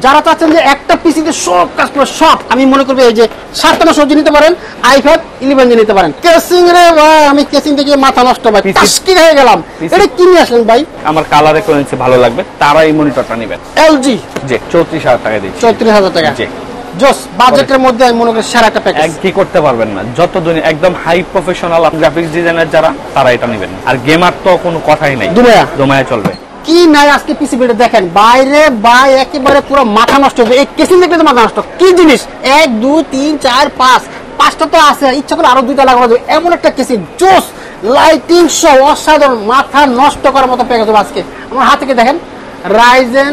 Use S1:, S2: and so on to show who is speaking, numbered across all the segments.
S1: যারা চাচ্ছেন যে একটা পিসিতে সব কাজ করে সব, আমি মনে করবো এই যে 7টা সবজি নিতে পারেন, i5 11 নিতে পারেন। কেসিং রে ভাই, আমি কেসিং থেকে মাথা নষ্ট ভাই, টাস্কি হয়ে গেলাম। এটা কি নিয়ে আসলেন ভাই?
S2: আমার কালারে কোয়েন্সি ভালো লাগবে, তারা এই মনিটরটা নেবেন।
S1: LG
S2: জি 34000 টাকা দিচ্ছি।
S1: 34000 টাকা
S2: জি
S1: জোস বাজেটের মধ্যে আমি মনে করি সেরা একটা প্যাকেজ।
S2: কি করতে পারবেন না, যত দিন একদম হাই প্রফেশনাল গ্রাফিক্স ডিজাইনার যারা, তারা এটা নেবেন। আর গেমার তো কোনো কথাই নাই, দুমায়া চলবে।
S1: কি নাই আজকে পিসি বিল্ডে দেখেন বাইরে ভাই, একেবারে পুরো মাথা নষ্ট হবে। এই কেসিং দেখলে তো মাথা নষ্ট। কি জিনিস 1 2 3 4 5 5টা তো আছে, ইচ্ছা করে আরো 2টা লাগানো যাবে এমন একটা কেসিং। জোস লাইটিং সহ অসাধারণ, মাথা নষ্ট করার মতো প্যাকেজ হবে আজকে। আমার হাত থেকে দেখেন রাইজেন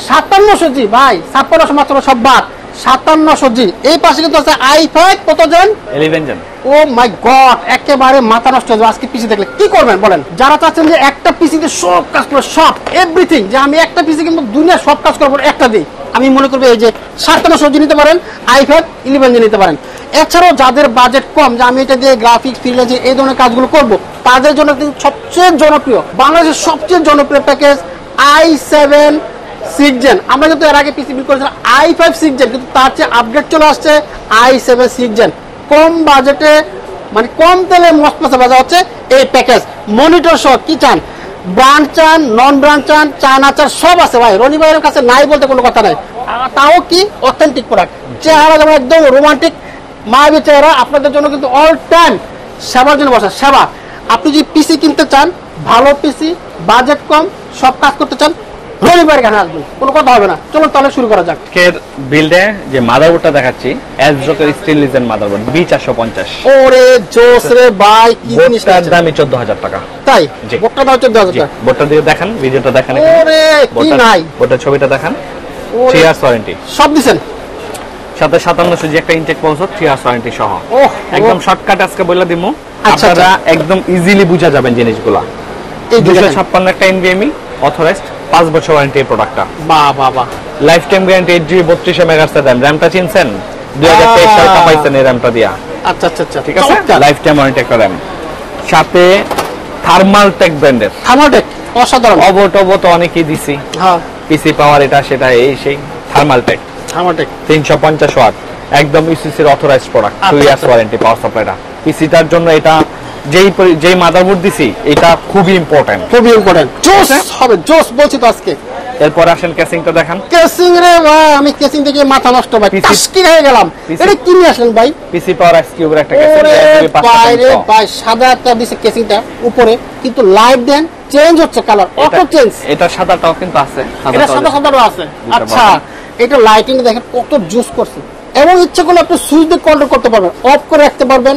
S1: 5700G ভাই, 5600 মাত্র সব বাদ 5700G। এই পাশে কিন্তু আছে i5 কত জেন
S2: 11 জেন।
S1: ও মাই গড, একেবারে মাথা নষ্ট হয়ে যাবে আজকে পিসি দেখলে। কি করবেন বলেন? যারা চাচ্ছেন যে একটা পিসিতে সব কাজ করে সব এভরিথিং, যে আমি একটা পিসি কিন্তু দুনিয়া সব কাজ করবো একটা দিই, আমি মনে করবো এই যে 5700G নিতে পারেন, i5 11 নিতে পারেন। এছাড়াও যাদের বাজেট কম, যে আমি এটা দিয়ে গ্রাফিক্স ফ্রিল্যান্সিং এই ধরনের কাজগুলো করবো, তাদের জন্য কিন্তু সবচেয়ে জনপ্রিয়, বাংলাদেশের সবচেয়ে জনপ্রিয় প্যাকেজ i7 6 জেন। আমরা কিন্তু এর আগে পিসি বিল করেছিলাম i5 6 জেন, কিন্তু তার চেয়ে আপডেট চলে আসছে i7 6 জেন। কম বাজেটে মানে কম তেলে মশলা বাজা হচ্ছে এই প্যাকেজ। মনিটর সহ কি চান, ব্র্যান্ড চান, নন ব্র্যান্ড চান, চান আচার সব আছে ভাই। রনি ভাইয়ের কাছে নাই বলতে কোনো কথা নাই, তাও কি অথেন্টিক প্রোডাক্ট। চেহারা যেমন একদম রোমান্টিক মায়াবী চেহারা, আপনাদের জন্য কিন্তু অল টাইম সেবার জন্য বসা সেবা। আপনি যদি পিসি কিনতে চান, ভালো পিসি, বাজেট কম, সব কাজ করতে চান, রনি ভাইয়ের কাছে আসবেন, কোনো কথা হবে না। চলুন তাহলে শুরু করা যাক।
S2: এর বিল্ডে যে মাদারবোর্ডটা দেখাচ্ছি, অ্যাজরকের স্টেনলেসের মাদারবোর্ড B450।
S1: ওরে জোস রে ভাই, কি জিনিসটার
S2: দাম 14000 টাকা।
S1: তাই বোর্ডটা দাও 14000 টাকা।
S2: বোর্ডটা দিয়ে দেখেন, ভিডিওটা দেখেন।
S1: ওরে কি নাই,
S2: বোর্ডের ছবিটা দেখেন। 3 ইয়ার্স ওয়ারেন্টি
S1: সব দিবেন,
S2: সাথে 5700G একটা ইনটেক প্রসেসর, 3 ইয়ার্স ওয়ারেন্টি সহ। একদম শর্টকাট আজকে বলে দিমু, আপনারা একদম ইজিলি বুঝা যাবেন জিনিসগুলা। এই 256 একটা NVMe অথরাইজড, 5 বছর ওয়ারেন্টি এই প্রোডাক্টটা।
S1: বাহ বাহ বাহ,
S2: life time guarantee, 8GB 3200 megahertz RAM। র‍্যামটা চিনছেন? 2023 সালে পাইছেন এই র‍্যামটা দিয়া।
S1: আচ্ছা আচ্ছা আচ্ছা,
S2: ঠিক আছে, লাইফ টাইম ওয়ারেন্টি একটা র‍্যাম। সাথে থার্মালটেক ব্র্যান্ডের।
S1: থার্মালটেক অসাধারণ,
S2: অবো তো অনেকই দিছি। হ্যাঁ, পিসি পাওয়ার এটা সেটা এই সেই। থার্মালটেক 350 ওয়াট, একদম ইউসিসির অথরাইজড প্রোডাক্ট, 2 ইয়ার্স ওয়ারেন্টি পাওয়ার সাপ্লাইটা। পিসিটার জন্য এটা যেই মাদারবোর্ড দিছি, এটা খুবই ইম্পর্টেন্ট,
S1: জোস হবে, জোস বলছি তো আজকে।
S2: এরপর আসেন কেসিংটা দেখান।
S1: কেসিং রে ভাই, আমি কেসিং থেকে মাথা নষ্ট ভাই, টাস্কি হয়ে গেলাম। এটা কি নিয়ে আসলেন ভাই?
S2: পিসি পাওয়ার এক্স কিউবের একটা কেসিং।
S1: বাইরে ভাই সাদা একটা দিছে কেসিংটা উপরে, কিন্তু লাইট দেন চেঞ্জ হচ্ছে কালার, অটো চেঞ্জ।
S2: এটা সাদাটাও কিন্তু আছে,
S1: এটা সাদাও আছে। আচ্ছা, এটা লাইটিং দেখেন কত জুস করছে, এবং ইচ্ছা করলে আপনি সুইচ দিয়ে কন্ট্রোল করতে পারবেন, অফ করে রাখতে পারবেন,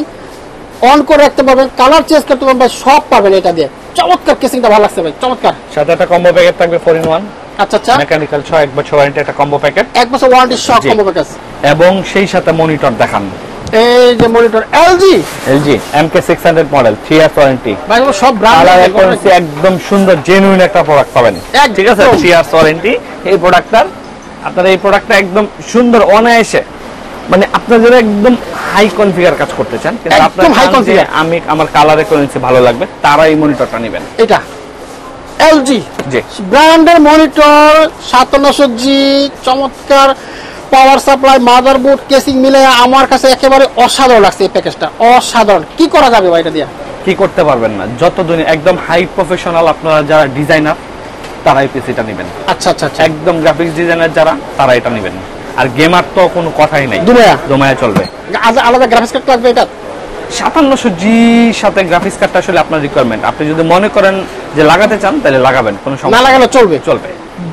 S1: অন করে রাখতে পারবেন, কালার চেঞ্জ করতে পারবেন ভাই, সব পাবেন এটা দিয়ে। চমৎকার কেসিংটা, ভালো লাগছে ভাই, চমৎকার।
S2: সাথে একটা কম্বো প্যাকেট থাকবে 4-in-1।
S1: আচ্ছা আচ্ছা,
S2: মেকানিক্যাল 1 বছর ওয়ারেন্টি একটা কম্বো প্যাকেট,
S1: 1 বছর ওয়ারেন্টি সহ কম্বো প্যাকেজ। এবং
S2: সেই সাথে মনিটর দেখান।
S1: এই যে monitor LG
S2: MK600 model, 3 years warranty
S1: ভাই, সব ব্র্যান্ড
S2: একদম সুন্দর জেনুইন একটা প্রোডাক্ট পাবেন। ঠিক আছে, 3 ইয়ার্স ওয়ারেন্টি এই প্রোডাক্টটার। আপনারা এই প্রোডাক্টটা একদম সুন্দর অনায়াসে, মানে আপনারা যারা একদম হাই কনফিগার কাজ করতে চান, কিন্তু আপনারা হাই কনফিগার, আমি আমার কালারে কোয়েন্সি ভালো লাগবে, তারা এই মনিটরটা নেবেন।
S1: এটা LG ব্র্যান্ডের মনিটর, 5700G, চমৎকার পাওয়ার সাপ্লাই, মাদারবোর্ড, কেসিং মিলে আমার কাছে একেবারে অসাধারণ লাগছে এই প্যাকেজটা, অসাধারণ। কি করা যাবে ভাই এটা দিয়ে?
S2: কি করতে পারবেন না, যতদিন একদম হাই প্রফেশনাল আপনারা যারা ডিজাইনার, তারা এই পিসিটা নেবেন। আচ্ছা আচ্ছা, একদম গ্রাফিক্স ডিজাইনার যারা, তারা এটা নেবেন। আর গেমার তো কোনো কথাই নাই, দুমায়া চলবে।
S1: আলাদা গ্রাফিক্স কার্ড লাগবে এটা?
S2: 5700G সাথে গ্রাফিক্স কার্ডটা আসলে আপনার রিকোয়ারমেন্ট। আপনি যদি মনে করেন যে লাগাতে চান, তাহলে লাগাবেন, কোনো সমস্যা
S1: না লাগালে চলবে।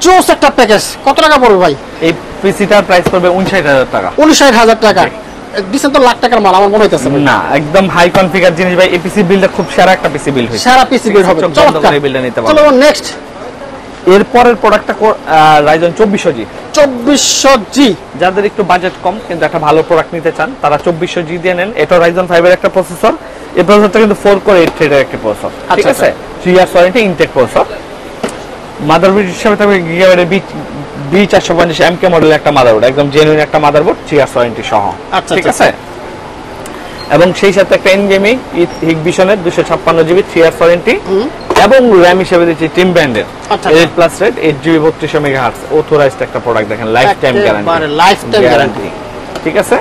S1: জোস একটা প্যাকেজ। কত টাকা পড়বে ভাই?
S2: এই পিসিটার প্রাইস পড়বে 59000 টাকা।
S1: 59000 টাকা দিছেন তো, লাখ টাকার মাল আমার মনে হইতেছে
S2: না। একদম হাই কনফিগার জিনিস ভাই, এই পিসি বিল্ডটা খুব সেরা একটা পিসি বিল্ড হয়েছে,
S1: সেরা পিসি বিল্ড হবে, চমৎকার
S2: বিল্ডটা নিতে পারবেন।
S1: চলো নেক্সট,
S2: এরপরের প্রোডাক্টটা রাইজেন 2400G। যাদের একটু বাজেট কম কিন্তু একটা ভালো প্রোডাক্ট নিতে চান, তারা 2400G দিয়ে নেন। এটা রাইজেন 5 এর একটা প্রসেসর, এই প্রসেসরটা কিন্তু 4 কোর 8 থ্রেডের একটা প্রসেসর। ঠিক আছে, 3 years warranty intact processor. Motherboard হিসেবে থাকবে গিগাবাইটের B450 MK মডেলের একটা মাদারবোর্ড, একদম জেনুইন একটা মাদারবোর্ড, 3 ইয়ার্স ওয়ারেন্টি সহ। ঠিক আছে, এবং সেই সাথে একটা NVMe হিগবিশনের 256GB 3 ইয়ার্স ওয়ারেন্টি, এবং র্যাম হিসেবে দিচ্ছি টিম ব্র্যান্ডের
S1: আচ্ছা,
S2: 8+ রেট 8GB 3200 মেগাহার্টজ অথরাইজড একটা প্রোডাক্ট দেখেন লাইফ টাইম গ্যারান্টি ঠিক আছে।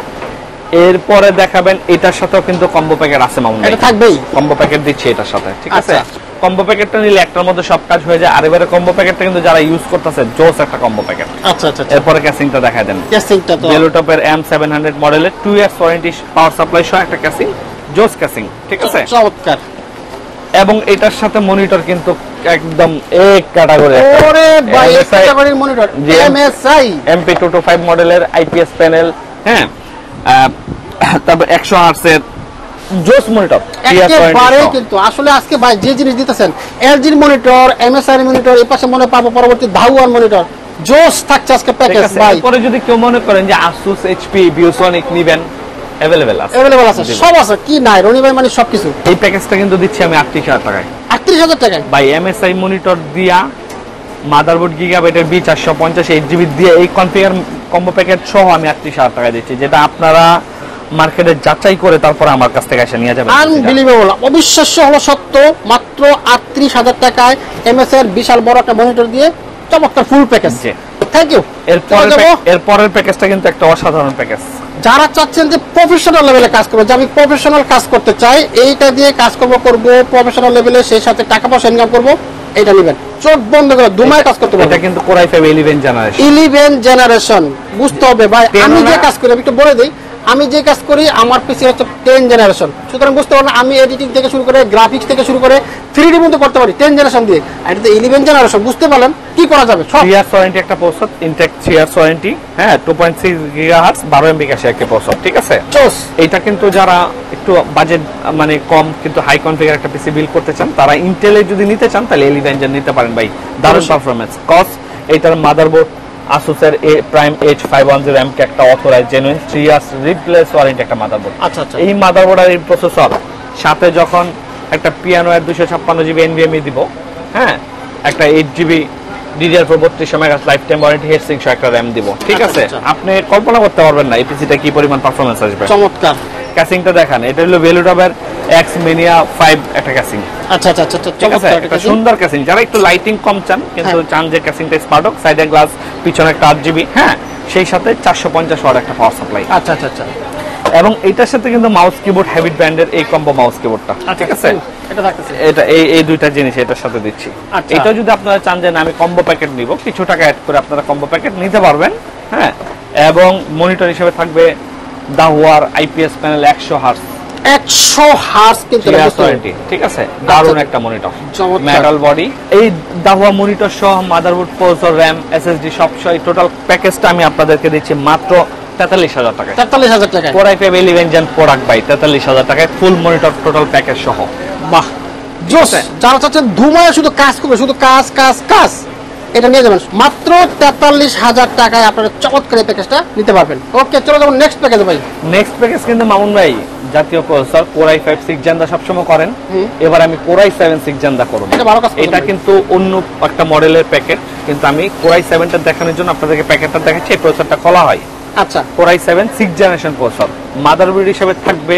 S2: এরপরে দেখাবেন এটার সাথেও কিন্তু কম্বো প্যাকেট আছে মামুন ভাই,
S1: এটা থাকবেই
S2: কম্বো প্যাকেট দিচ্ছি এটার সাথে ঠিক আছে।
S1: আচ্ছা।
S2: কম্বো প্যাকেটটা নিলে একটার মধ্যে সব কাজ হয়ে যায়, আর এবারে কম্বো প্যাকেটটা কিন্তু যারা ইউজ করতেছে জোস একটা কম্বো প্যাকেট।
S1: আচ্ছা আচ্ছা
S2: এরপরে ক্যাসিংটা দেখায় দেন,
S1: কেসিংটা তো
S2: বেলুটপের M700 মডেলের 2 ইয়ার্স ওয়ারেন্টি পাওয়ার সাপ্লাই সহ একটা ক্যাসিং, জোস ক্যাসিং ঠিক আছে।
S1: চমৎকার।
S2: এবং এটার সাথে মনিটর কিন্তু একদম এক ক্যাটাগরি,
S1: ওরে ভাই এক ক্যাটাগরির মনিটর MSI
S2: MP225 মডেলের IPS প্যানেল, হ্যাঁ তারপর 100 হার্টজ এর জোস মনিটর
S1: একেবারে। কিন্তু আসলে আজকে ভাই যে জিনিস দিতেছেন LG এর মনিটর, MSI এর মনিটর, এই পাশে মনে পাবো পরবর্তী দাহুয়ার মনিটর, জোস থাকছে আজকে প্যাকেজ ভাই।
S2: পরে যদি কেউ মনে করেন যে Asus HP Viewsonic নিবেন अवेलेबल আছে,
S1: अवेलेबल আছে, সব আছে, কি নাই রনি ভাই মানে সবকিছু।
S2: এই প্যাকেজটা কিন্তু দিচ্ছি আমি 38000 টাকায়।
S1: 38000 টাকায়
S2: ভাই MSI মনিটর দিয়া মাদারবোর্ড গিগাবাইটের B450 8GB দিয়ে এই কনফিগার কম্বো প্যাকেট সহ আমি 38000 টাকা দিচ্ছি, যেটা আপনারা মার্কেটে যাচাই করে তারপর আমার কাছ থেকে এসে নিয়ে যাবেন।
S1: আনবিলিভেবল, অবিশ্বাস্য হলো সত্য, মাত্র 38000 টাকায় MSI এর বিশাল বড় একটা মনিটর দিয়ে চমৎকার ফুল প্যাকেজ। Thank you.
S2: এরপরের প্যাকেজটা কিন্তু একটা অসাধারণ প্যাকেজ।
S1: যারা চাচ্ছেন যে প্রফেশনাল লেভেলে কাজ করবো, যে আমি প্রফেশনাল কাজ করতে চাই, এইটা দিয়ে কাজ করবো প্রফেশনাল লেভেলে, সেই সাথে টাকা পয়সা ইনকাম করবো, এইটা নেবেন, চোখ বন্ধ করে দুমায় কাজ করতে পারবেন।
S2: এটা কিন্তু Core i5 11
S1: জেনারেশন বুঝতে হবে ভাই। আমি যে কাজ করি, আমি একটু বলে দিই, আমি যে কাজ করি আমার পিসি হচ্ছে 10 জেনারেশন, সুতরাং বুঝতে পারবেন আমি এডিটিং থেকে শুরু করে গ্রাফিক্স থেকে শুরু করে 3D মধ্যে করতে পারি 10 জেনারেশন দিয়ে। আর এটা 11 জেনারেশন, বুঝতে পারলেন কি করা যাবে।
S2: 3 ইয়ার্স ওয়ারেন্টি একটা প্রসেসর, ইনটেক 3 ইয়ার্স ওয়ারেন্টি, হ্যাঁ 2.6 GHz 12 MB ক্যাশে একটা প্রসেসর ঠিক আছে। এটা কিন্তু যারা একটু বাজেট মানে কম কিন্তু হাই কনফিগার একটা পিসি বিল্ড করতে চান, তারা ইন্টেলের যদি নিতে চান তাহলে এলিভেন জেন নিতে পারেন ভাই, দারুণ পারফরম্যান্স। কস এটার মাদারবোর্ড Asus এর Prime H510M কে একটা authorised genuine 3 years replace warranty একটা মাদারবোর্ড।
S1: আচ্ছা আচ্ছা।
S2: এই মাদারবোর্ড আর এই প্রসেসর সাথে যখন একটা পিয়ানো এর 256GB NVMe দিব, হ্যাঁ একটা 8GB DDR4 3200 megahertz life time warranty heatsink সহ একটা RAM দিব ঠিক আছে। আপনি কল্পনা করতে পারবেন না এই পিসিটা কি পরিমাণ পারফরম্যান্স আসবে।
S1: চমৎকার।
S2: ক্যাসিংটা দেখান, এটা হলো বেলুটপের Xmania 5 একটা ক্যাসিং।
S1: আচ্ছা আচ্ছা আচ্ছা
S2: ঠিক আছে, একটা সুন্দর ক্যাসিং। যারা একটু লাইটিং কম চান কিন্তু চান যে ক্যাসিংটা স্মার্ট হোক, সাইডে গ্লাস, পিছনে একটা 8GB, হ্যাঁ সেই সাথে 450 ওয়াট একটা পাওয়ার সাপ্লাই।
S1: আচ্ছা আচ্ছা আচ্ছা।
S2: এবং এটার সাথে কিন্তু মাউস কিবোর্ড হ্যাবিট ব্র্যান্ডের এই কম্বো মাউস কিবোর্ডটা ঠিক আছে।
S1: এটা থাকতেছে,
S2: এটা এই দুইটা জিনিস এটার সাথে দিচ্ছি। এটা যদি আপনারা চান যে আমি কম্বো প্যাকেট নিব, কিছু টাকা অ্যাড করে আপনারা কম্বো প্যাকেট নিতে পারবেন, হ্যাঁ। এবং মনিটর হিসেবে থাকবে দাহুয়ার IPS প্যানেল 100 হার্টজ
S1: 100 হার্টজ কিন্তু
S2: ঠিক আছে, দারুণ একটা মনিটর, মেটাল বডি। এই দাহুয়া মনিটর সহ মাদারবোর্ড, প্রসেসর, RAM, SSD সব সহ টোটাল প্যাকেজটা আমি আপনাদেরকে দিচ্ছি মাত্র 43000 টাকায়।
S1: 43000 টাকায়
S2: Core i5 11 gen product by 43000 টাকায় ফুল মনিটর টোটাল প্যাকেজ সহ।
S1: বাহ জোস। যারা চাচ্ছেন ধুমায় শুধু কাজ করবে, শুধু কাজ কাজ কাজ, এটা নিয়ে যাবেন মাত্র 43000 টাকায় আপনারা চমৎকার এই প্যাকেজটা নিতে পারবেন। ওকে চলো যাবো নেক্সট প্যাকেজে ভাই।
S2: নেক্সট প্যাকেজ কিন্তু মামুন ভাই জাতীয় প্রসেসর Core i5 6 জেন দা সবসময় করেন, এবার আমি Core i7 6 জেন দা করব। এটা কিন্তু অন্য একটা মডেলের প্যাকেট, কিন্তু আমি Core i7 টা দেখানোর জন্য আপনাদেরকে প্যাকেটটা দেখাচ্ছি। এই প্রসেসরটা খোলা হয়। আচ্ছা, Core i7 6 generation processor, motherboard হিসেবে থাকবে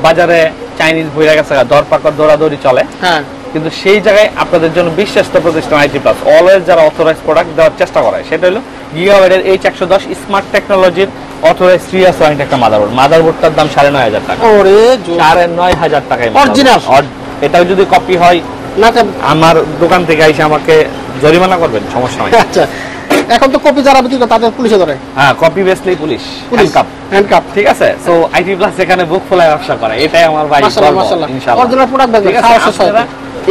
S2: বাজারে চাইনিজ বইরা গেছে, দরপাকড় দৌড়াদৌড়ি চলে, হ্যাঁ, কিন্তু সেই জায়গায় আপনাদের জন্য বিশ্বস্ত প্রতিষ্ঠান IT প্লাস অলওয়েজ যারা অথরাইজ প্রোডাক্ট দেওয়ার চেষ্টা করে, সেটা হলো গিগাবাইটের H110 স্মার্ট টেকনোলজির অথরাইজ 3 ইয়ার্স ওয়ারেন্টি একটা মাদারবোর্ড। মাদারবোর্ডটার দাম 9500 টাকা। ওরে 9500 টাকায় অরিজিনাল। এটাও যদি কপি হয় না আমার দোকান থেকে এসে আমাকে জরিমানা করবেন, সমস্যা নাই। আচ্ছা, এখন তো কপি যারা বিক্রি করে তাদের পুলিশে ধরে, হ্যাঁ কপি বেচলেই পুলিশ হ্যান্ডকাপ ঠিক আছে। সো IT প্লাস এখানে বুক ফুলায় ব্যবসা করে, এটাই আমার ভাই মাশাআল্লাহ ইনশাআল্লাহ অরিজিনাল প্রোডাক্ট বেচবেন। আপনারা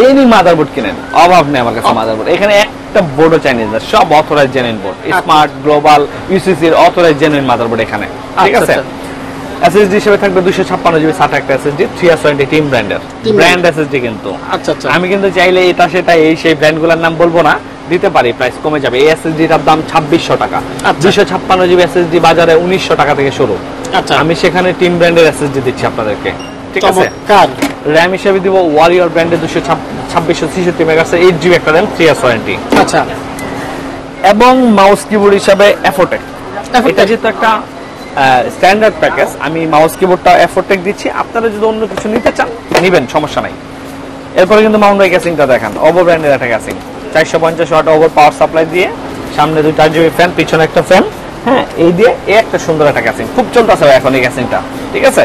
S2: এনি মাদারবোর্ড কিনেন, অভাব নেই আমার কাছে মাদারবোর্ড। এখানে একটা বোর্ডও চাইনিজ না, সব authorise genuine board, smart global UCC এর অথরাইজ জেনুইন মাদারবোর্ড এখানে ঠিক আছে। SSD হিসেবে থাকবে 256GB SATA একটা SSD 3 ইয়ার্স ওয়ারেন্টি টিম ব্র্যান্ডের ব্র্যান্ড SSD কিন্তু। আচ্ছা আচ্ছা, আমি কিন্তু চাইলে এটা সেটা এই সেই ব্র্যান্ডগুলোর নাম বলবো না, দিতে পারি, প্রাইস কমে যাবে। এই SSD-টার দাম 2600 টাকা। 256GB SSD বাজারে 1900 টাকা থেকে শুরু। আচ্ছা, আমি সেখানে টিম ব্র্যান্ডের SSD দিচ্ছি আপনাদেরকে ঠিক আছে। RAM হিসেবে দিব ওয়ারিয়র ব্র্যান্ডের 2666 মেগাহার্টজ 8GB একটা RAM 3 ইয়ার্স ওয়ারেন্টি। আচ্ছা, এবং মাউস কিবোর্ড হিসেবে Efotec, এটা যেহেতু একটা স্ট্যান্ডার্ড প্যাকেজ, আমি মাউস কিবোর্ডটা Efotec দিচ্ছি। আপনারা যদি অন্য কিছু নিতে চান নিবেন, সমস্যা নাই। এরপরে কিন্তু মাউন্ট ভাই ক্যাসিংটা দেখেন, ওভো ব্র্যান্ডের একটা casing, 450 watt over power supply দিয়ে, সামনে 2 RGB ফ্যান, পিছনে একটা ফ্যান, হ্যাঁ এই দিয়ে একটা সুন্দর একটা ক্যাসিং, খুব চলতেছে ভাই এখন এই ক্যাসিংটা, ঠিক আছে।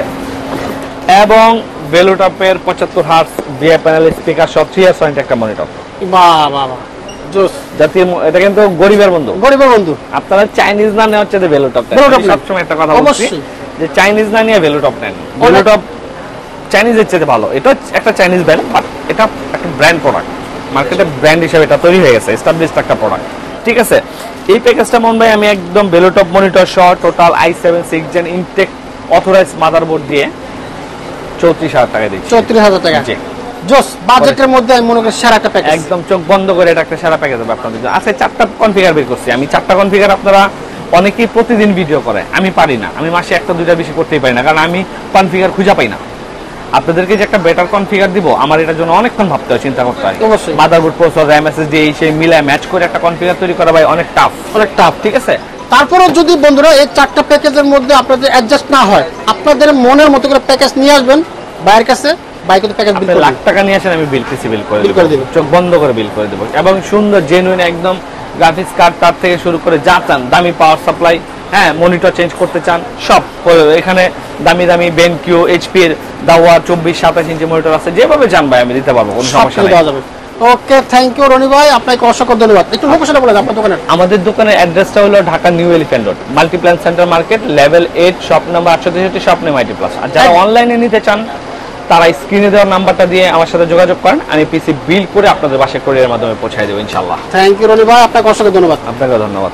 S2: এবং ভেলুটপের 75 হার্টজ ভিআই প্যানেল স্পিকার সহ 3 ইয়ার্স ওয়ারেন্টি একটা মনিটর।
S1: বাহ বাহ বাহ, জোস।
S2: জাতীয় এটা কিন্তু গরিবের বন্ধু,
S1: গরিবের বন্ধু।
S2: আপনারা চাইনিজ না নেওয়া হচ্ছে ভেলুটপ, সবসময় একটা কথা বলছি যে চাইনিজ না নিয়ে ভেলুটপ নেন। ভেলুটপ চাইনিজের চেয়ে ভালো, এটা একটা চাইনিজ ব্র্যান্ড, বাট এটা একটা ব্র্যান্ড প্রোডাক্ট, মার্কেটে ব্র্যান্ড হিসেবে এটা তৈরি হয়ে গেছে, এস্টাবলিশড একটা প্রোডাক্ট, ঠিক আছে। এই প্যাকেজটা মন ভাই আমি একদম ভেলুটপ মনিটর সহ টোটাল i7 6 জেন ইনটেক অথরাইজড মাদারবোর্ড দিয়ে 34,000 টাকা দিচ্ছি।
S1: 34,000 টাকা,
S2: জি
S1: জোস। বাজেটের মধ্যে আমি মনে করি সেরা একটা প্যাকেজ,
S2: একদম চোখ বন্ধ করে এটা একটা সেরা প্যাকেজ হবে আপনাদের জন্য। আচ্ছা 4টা কনফিগার বের করছি আমি, 4টা কনফিগার আপনারা অনেকেই প্রতিদিন ভিডিও করে, আমি পারি না, আমি মাসে 1-2টা বেশি করতেই পারি না, কারণ আমি কনফিগার খুঁজে পাই না। আপনাদেরকে যে একটা বেটার কনফিগার দিব, আমার এটার জন্য অনেকক্ষণ ভাবতে হয়, চিন্তা করতে হয়।
S1: অবশ্যই
S2: মাদারবোর্ড, প্রসেসর, RAM, SSD এই সেই মিলায় ম্যাচ করে একটা কনফিগার তৈরি করা ভাই অনেক টাফ,
S1: অনেক টাফ।
S2: ঠিক আছে।
S1: তারপরেও যদি বন্ধুরা এই 4টা প্যাকেজের মধ্যে আপনাদের অ্যাডজাস্ট না হয়, আপনাদের মনের মতো করে প্যাকেজ নিয়ে আসবেন বাইরের কাছে, বাইরে কিন্তু প্যাকেজ বিল করে
S2: লাখ টাকা নিয়ে আসেন, আমি বিল করে দেব, চোখ বন্ধ করে বিল করে দেব। এবং সুন্দর জেনুইন একদম গ্রাফিক্স কার্ড তার থেকে শুরু করে যা চান, দামি পাওয়ার সাপ্লাই, হ্যাঁ মনিটর চেঞ্জ করতে চান সব এখানে, দামি দামি বেনকিউ, এইচপি এর দাওয়া 24-27 ইঞ্চি মনিটর আছে, যেভাবে চান ভাই আমি দিতে পারবো, কোনো সমস্যা নেই।
S1: ওকে, থ্যাংক ইউ রনি ভাই, আপনাকে অসংখ্য ধন্যবাদ। একটু লোকেশনটা বলে দেন আপনার দোকানের।
S2: আমাদের দোকানের অ্যাড্রেসটা হলো Dhaka New Elephant Road, Multiplan Center market, level 8, shop number 863, shop name IT plus. আর যারা অনলাইনে নিতে চান তারা স্ক্রিনে দেওয়ার নাম্বারটা দিয়ে আমার সাথে যোগাযোগ করেন, আমি পিসি বিল করে আপনাদের বাসায় কুরিয়ারের মাধ্যমে পৌঁছায় দেবো ইনশাআল্লাহ।
S1: থ্যাংক ইউ রনি ভাই, আপনাকে অসংখ্য ধন্যবাদ।
S2: আপনাকে ধন্যবাদ।